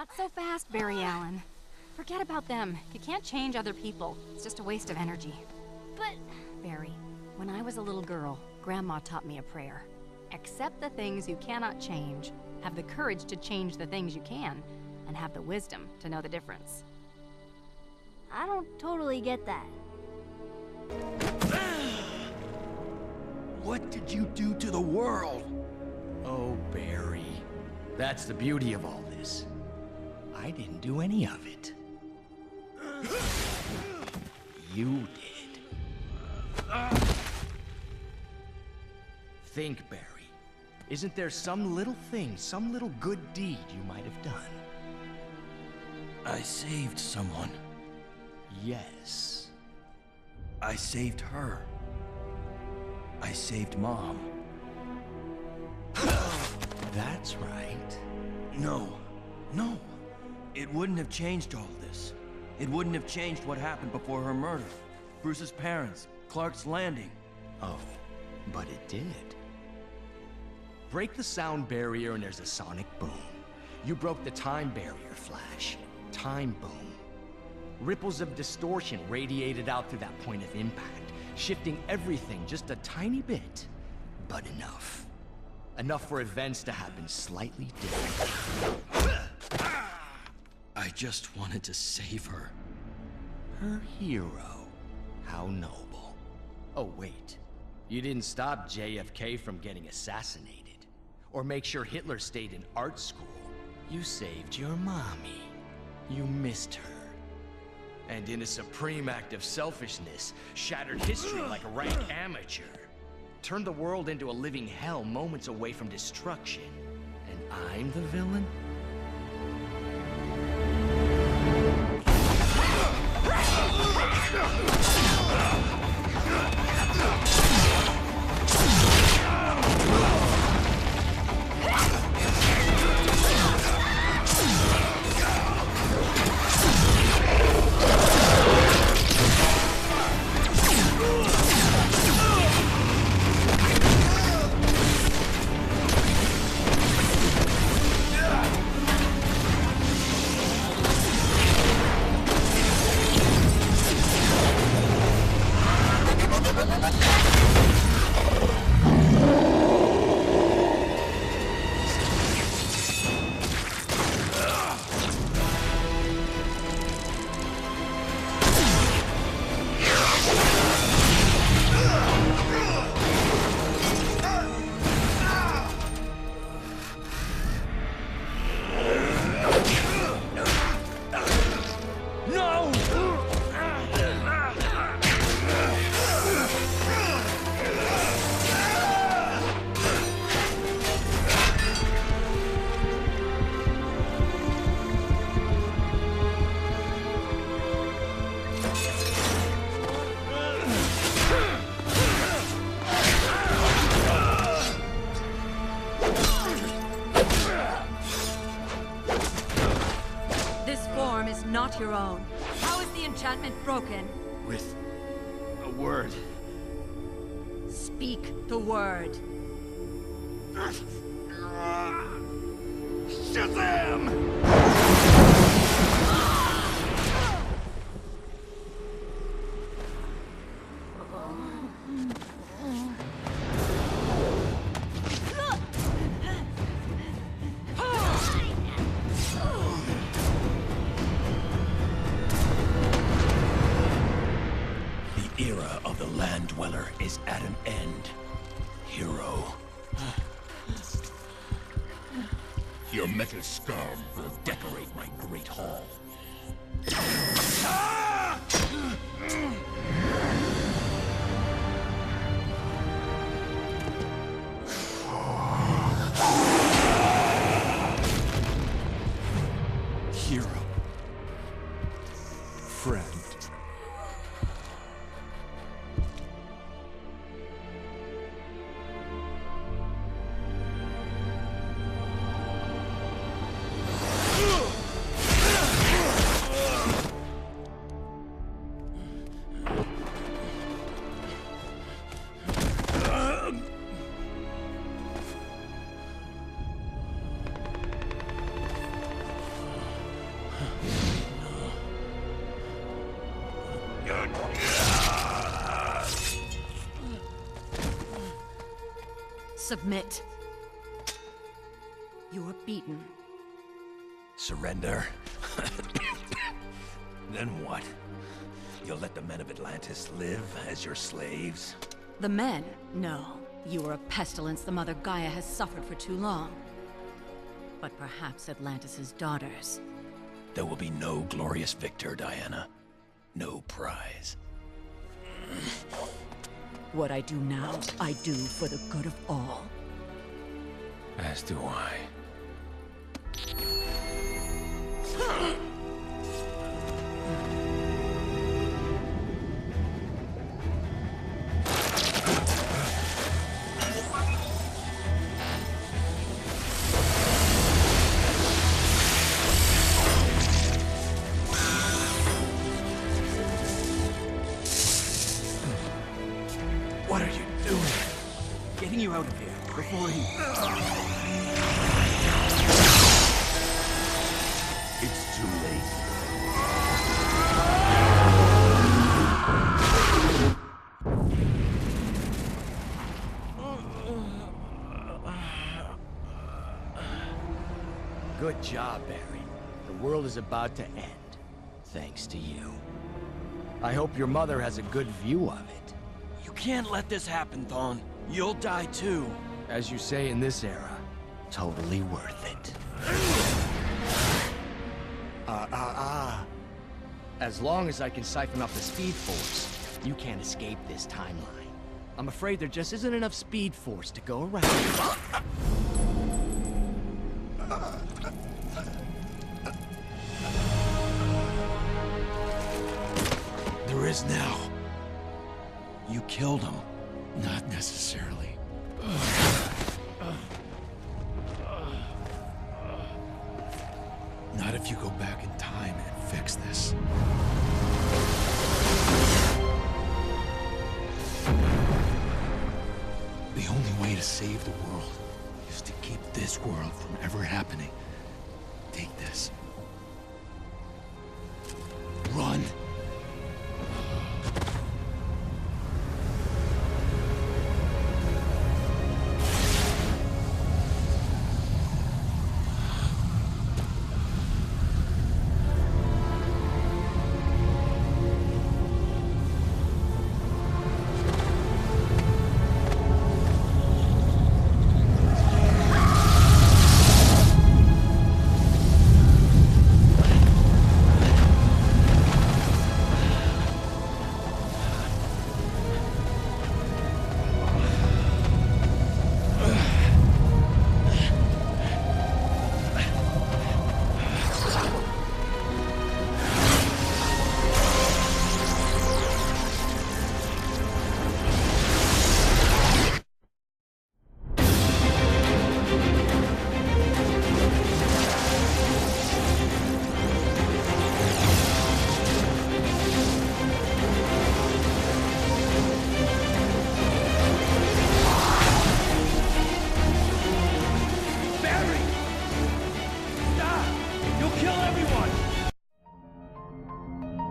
Not so fast, Barry Allen. Forget about them. You can't change other people. It's just a waste of energy. But... Barry, when I was a little girl, Grandma taught me a prayer. Accept the things you cannot change, have the courage to change the things you can, and have the wisdom to know the difference. I don't totally get that. What did you do to the world? Oh, Barry. That's the beauty of all this. I didn't do any of it. You did. Think, Barry. Isn't there some little thing, some little good deed you might have done? I saved someone. Yes. I saved her. I saved Mom. That's right. No. No. It wouldn't have changed all this. It wouldn't have changed what happened before her murder. Bruce's parents, Clark's Landing. Oh, but it did. Break the sound barrier and there's a sonic boom. You broke the time barrier, Flash. Time boom. Ripples of distortion radiated out through that point of impact, shifting everything just a tiny bit, but enough. Enough for events to happen slightly different. I just wanted to save her. Her hero. How noble. Oh, wait. You didn't stop JFK from getting assassinated. Or make sure Hitler stayed in art school. You saved your mommy. You missed her. And in a supreme act of selfishness, shattered history like a rank amateur. Turned the world into a living hell moments away from destruction. And I'm the villain? Not your own. How is the enchantment broken? With a word. Speak the word. Shazam! The era of the Land Dweller is at an end, hero. Your metal scum will decorate my great hall. Hero. Friend. Submit. You are beaten. Surrender? Then what? You'll let the men of Atlantis live as your slaves? The men? No. You are a pestilence the Mother Gaia has suffered for too long. But perhaps Atlantis' daughters. There will be no glorious victor, Diana. No prize. What I do now, I do for the good of all. As do I. What are you doing? Getting you out of here before he... It's too late. Good job, Barry. The world is about to end, thanks to you. I hope your mother has a good view of it. You can't let this happen, Thawne. You'll die too. As you say in this era, totally worth it. As long as I can siphon off the Speed Force, you can't escape this timeline. I'm afraid there just isn't enough Speed Force to go around. There is now. You killed him. Not necessarily. Not if you go back in time and fix this. The only way to save the world is to keep this world from ever happening. Take this. Run!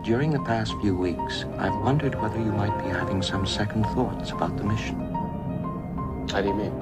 During the past few weeks, I've wondered whether you might be having some second thoughts about the mission. How do you mean?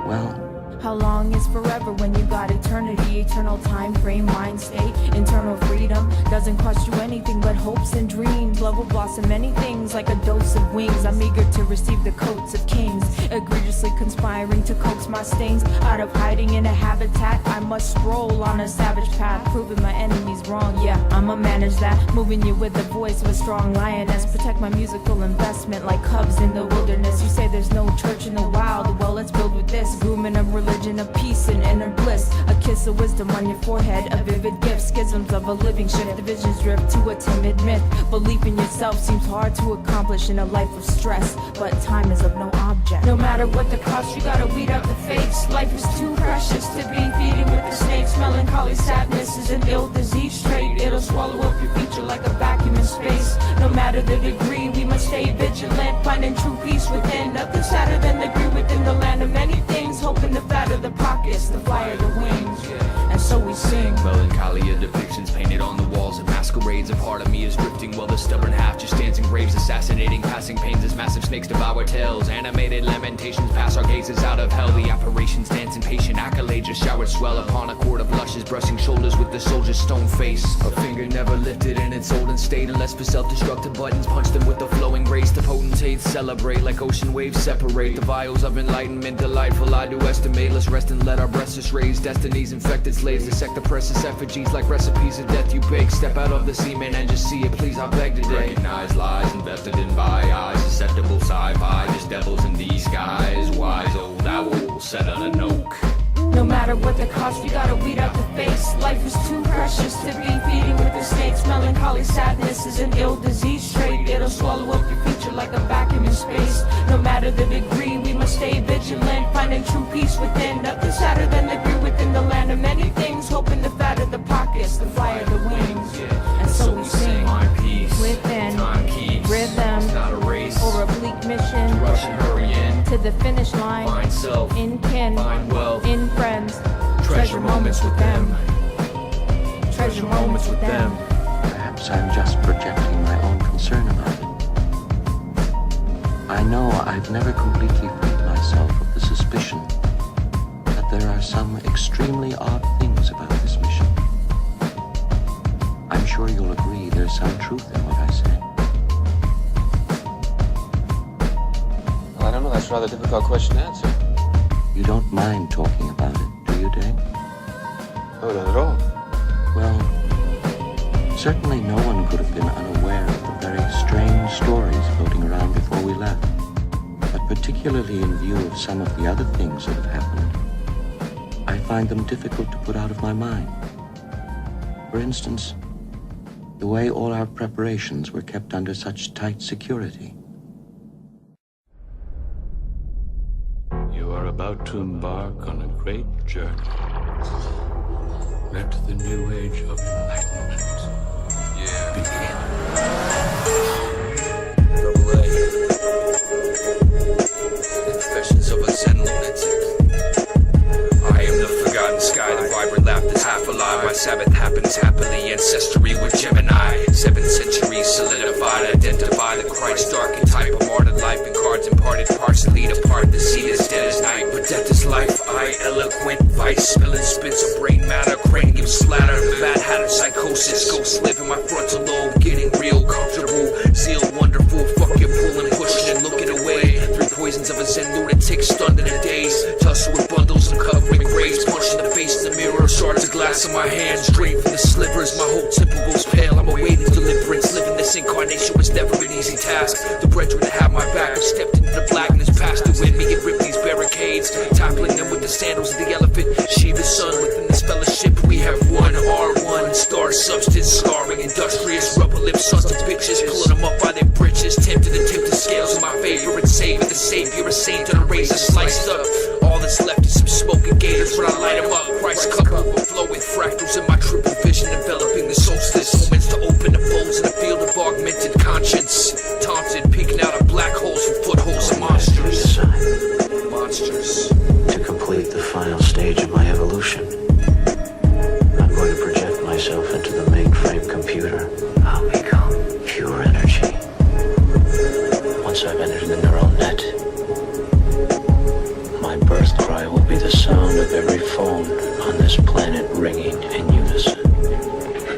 Well, how long is forever when you got eternity? Eternal time frame, mind state, internal freedom doesn't cost you anything but hopes and dreams. Love will blossom many things like a dose of wings. I'm eager to receive the coats of kings, egregiously conspiring to coax my stings out of hiding in a habitat. I must stroll on a savage path, proving my enemies wrong. Yeah, I'ma manage that, moving you with the voice of a strong lioness. Protect my musical investment like cubs in the wilderness. You say there's no church in the wild, well let's build with this. Grooming a religion of peace and inner bliss, a kiss of wisdom on your forehead, a vivid gift. Schisms of a living shift, divisions drift to a timid myth. Belief in yourself seems hard to accomplish in a life of stress, but time is of no object. No matter what the cost, you gotta weed out the fakes. Life is too precious to be feeding with the snakes. Melancholy sadness is an ill disease straight. It'll swallow up your future like a vacuum in space. No matter the degree, we must stay vigilant, finding true peace within. Nothing sadder than the greed within the land of many things. Hoping the fatter the pockets, the flyer the wings. And so we sing. Melancholia depictions painted on the walls of masquerades. A part of me is drifting while the stubborn half just stands in graves. assassinating, passing pains as massive snakes devour tails. Animated lamentations pass our gazes out of hell. The apparitions dance impatient, accolades just showered swell upon a cord of lushes, brushing shoulders with the soldier's stone face. A finger never lifted in its olden state, unless for self-destructive buttons punch them with the flowing race. The potentates celebrate like ocean waves separate. The vials of enlightenment delightful I do estimate. Let's rest and let our breasts just raise. Destiny's infected slaves dissect the precious effigies like recipes of death you bake. Step out of the semen and just see it, please, I beg today. Recognize lies invested in by eyes, susceptible sci-fi, just devils in these guys. Wise old owl set on an oak. No matter what the cost, you gotta weed out the face. Life is too precious to be feeding with the snakes. Melancholy sadness is an ill disease trait. It'll swallow up your future like a vacuum in space. No matter the degree, we must stay vigilant, finding true peace within. Nothing sadder than the greed within the land of many things. Hoping the fat of the pockets, the fire of the wings. And so we sing peace within time keeps. rhythm. It's not a race or a bleak mission. To rush and hurry in. To the finish line. Find self. In kin. Find wealth. In friends. Treasure moments with them. Treasure moments with them. Perhaps I'm just projecting my own concern about it. I know I've never completely freed myself of the suspicion that there are some extremely odd things about this mission. I'm sure you'll agree there's some truth in what I say. Well, I don't know. That's a rather difficult question to answer. You don't mind talking about it, do you, Dave? No, not at all. Well, certainly no one could have been unaware of the very strange stories floating around before we left. But particularly in view of some of the other things that have happened, I find them difficult to put out of my mind. For instance, the way all our preparations were kept under such tight security. You are about to embark on a great journey. Let the new age of enlightenment begin. Double A. Confessions of a Zen lunatic. I am the forgotten sky, the vibrant laughter's half alive. My Sabbath happens happily, ancestry with Gemini. 7th century solidified, identify the Christ archetype. A martyred life in cards imparted, partially to part the seed is dead as night. But death is life, I eloquent vice, spilling spits of brain matter, cranium splatter. Mad hatter psychosis, ghosts live in my frontal lobe, getting real comfortable. Zeal wonderful, fuck your pulling, pushing and looking away. 3 poisons of a Zen lunatic, stunned in a daze. Tussle with bundles and covering graves, punched in the face in the mirror. Shards of glass in my hands, drained from the slivers. My whole temple goes pale, I'm awaiting deliverance. Living this incarnation was never an easy task. The brethren that have my back have stepped into the blackness, past the wind, me and rip these barricades, toppling them with the sandals of the elephant. Shiva's son, within this fellowship we have one R1, star substance, scarring, industrious, rubber lips, sons of bitches, pulling them up by their britches, tempted to tip the scales in my favor and savor the savior, a saint on a razor sliced up. All that's left is some smoking gators when I light them up. Christ cup overflowing, fractals in my triple vision, enveloping the solstice. Moments to open the folds in a field of augmented conscience. Taunted, peeking out of black holes and footholds of monsters. Monsters. To complete the final stage of my evolution, I'm going to project myself into the mainframe computer. I'll become pure energy. Once I've entered the neural net, my birth cry will be the sound of every phone on this planet ringing in